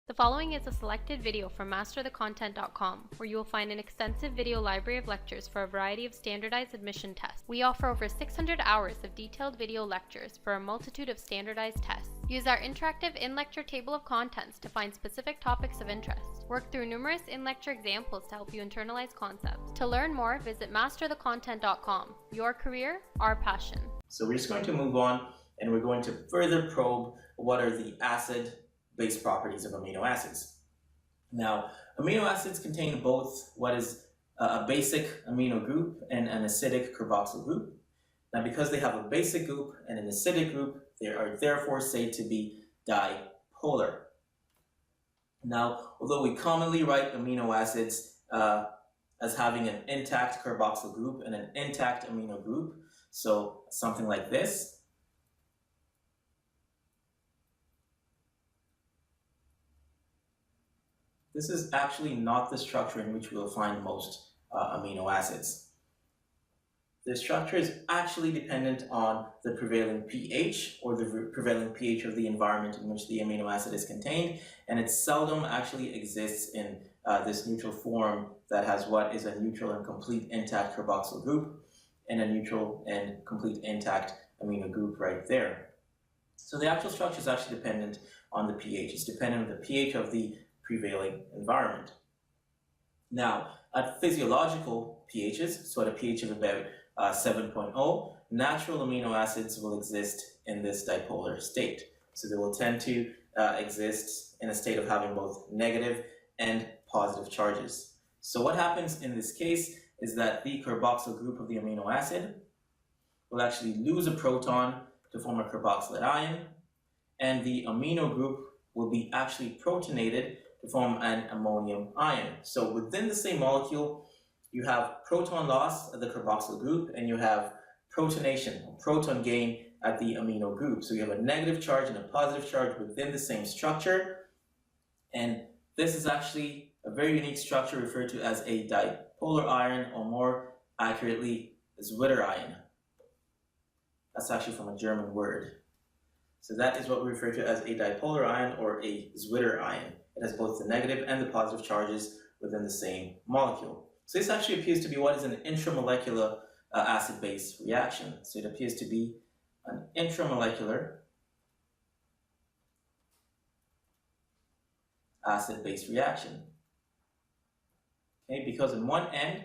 The following is a selected video from masterthecontent.com, where you will find an extensive video library of lectures for a variety of standardized admission tests. We offer over 600 hours of detailed video lectures for a multitude of standardized tests. Use our interactive in-lecture table of contents to find specific topics of interest. Work through numerous in-lecture examples to help you internalize concepts. To learn more, visit masterthecontent.com. Your career, our passion. So we're just going to move on, and we're going to further probe what are the acid-base properties of amino acids. Now, amino acids contain both what is a basic amino group and an acidic carboxyl group. Now, because they have a basic group and an acidic group, they are therefore said to be dipolar. Now, although we commonly write amino acids as having an intact carboxyl group and an intact amino group, so something like this. This is actually not the structure in which we will find most amino acids. The structure is actually dependent on the prevailing pH or the prevailing pH of the environment in which the amino acid is contained, and it seldom actually exists in this neutral form that has what is a neutral and complete intact carboxyl group and a neutral and complete intact amino group right there. So the actual structure is actually dependent on the pH. It's dependent on the pH of the prevailing environment. Now, at physiological pHs, so at a pH of about 7.0, natural amino acids will exist in this dipolar state. So they will tend to exist in a state of having both negative and positive charges. So what happens in this case is that the carboxyl group of the amino acid will actually lose a proton to form a carboxylate ion, and the amino group will be actually protonated to form an ammonium ion. So within the same molecule, you have proton loss of the carboxyl group, and you have protonation, or proton gain at the amino group. So you have a negative charge and a positive charge within the same structure, and this is actually a very unique structure referred to as a dipolar ion, or more accurately, zwitterion. That's actually from a German word. So that is what we refer to as a dipolar ion or a zwitterion. It has both the negative and the positive charges within the same molecule. So this actually appears to be what is an intramolecular acid-base reaction. So it appears to be an intramolecular acid-base reaction. Okay, because in one end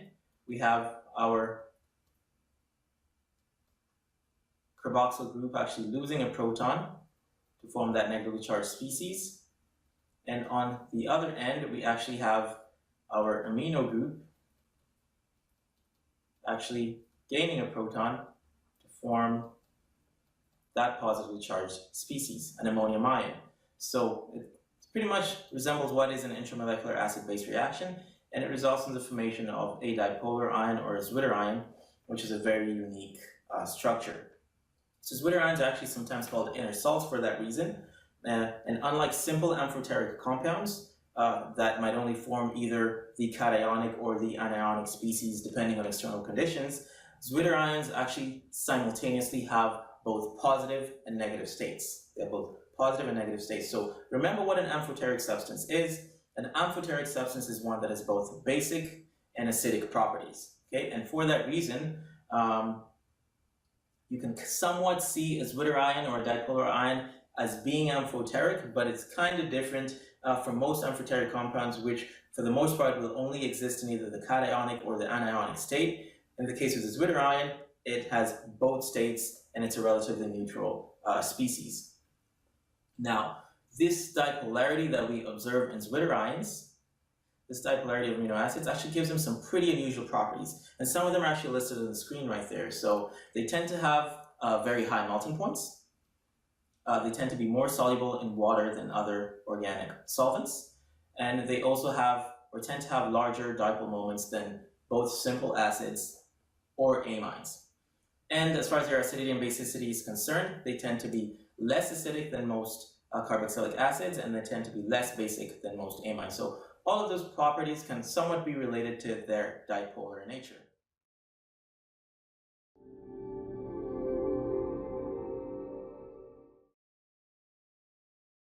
we have our carboxyl group actually losing a proton to form that negatively charged species. And on the other end, we actually have our amino group actually gaining a proton to form that positively charged species, an ammonium ion. So it pretty much resembles what is an intramolecular acid-base reaction, and it results in the formation of a dipolar ion or a zwitterion, which is a very unique structure. So zwitterions are actually sometimes called inner salts for that reason. And unlike simple amphoteric compounds that might only form either the cationic or the anionic species depending on external conditions, zwitterions actually simultaneously have both positive and negative states. They have both positive and negative states. So remember what an amphoteric substance is. An amphoteric substance is one that has both basic and acidic properties. Okay? And for that reason, you can somewhat see a zwitterion or a dipolar ion as being amphoteric, but it's kind of different from most amphoteric compounds, which for the most part will only exist in either the cationic or the anionic state. In the case of the zwitterion, it has both states, and it's a relatively neutral species. Now, this dipolarity that we observe in zwitterions, this dipolarity of amino acids, actually gives them some pretty unusual properties, and some of them are actually listed on the screen right there. So they tend to have very high melting points. They tend to be more soluble in water than other organic solvents, and they also have, or tend to have, larger dipole moments than both simple acids or amines. And as far as their acidity and basicity is concerned, they tend to be less acidic than most carboxylic acids, and they tend to be less basic than most amines. So all of those properties can somewhat be related to their dipolar nature.